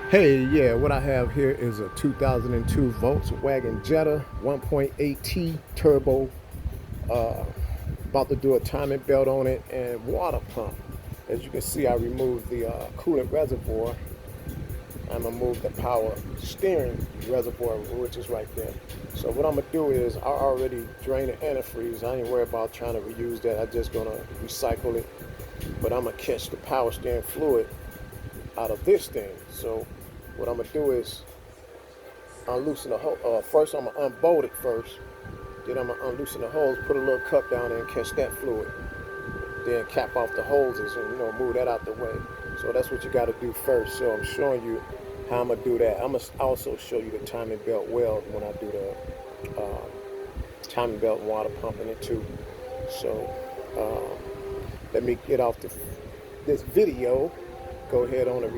Hey, yeah, what I have here is a 2002 Volkswagen Jetta 1.8T turbo. Uh, About to do a timing belt on it and water pump. As you can see, I removed the coolant reservoir. I'm gonna move the power steering reservoir, which is right there. So what I'm gonna do is I already drained the antifreeze. I ain't worried about trying to reuse that. I'm just gonna recycle it. But I'm gonna catch the power steering fluid out of this thing. So what I'm gonna do is unloosen the hose. First I'm gonna unbolt it first. Then I'm gonna unloosen the hose, put a little cup down there and catch that fluid. Then cap off the hoses and move that out the way. So that's what you gotta do first. So I'm showing you how I'm gonna do that. I'm gonna also show you the timing belt weld when I do the timing belt and water pumping it too. So let me get off this video. Go ahead on and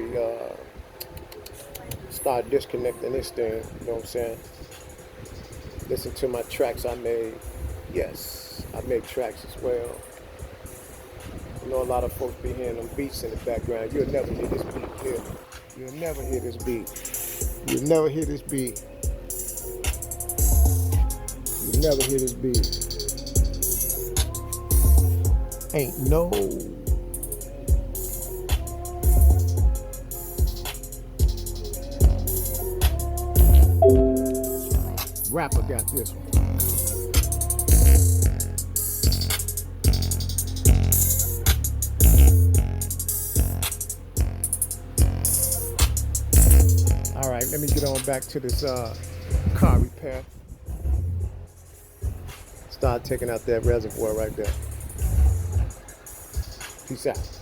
start disconnecting this thing, you know what I'm saying? Listen to my tracks I made. Yes, I made tracks as well. You know, a lot of folks be hearing them beats in the background. You'll never hear this beat here. You'll never hear this beat. You'll never hear this beat. You'll never hear this beat. Ain't no rapper got this one. All right, let me get on back to this car repair. Start taking out that reservoir right there. Peace out.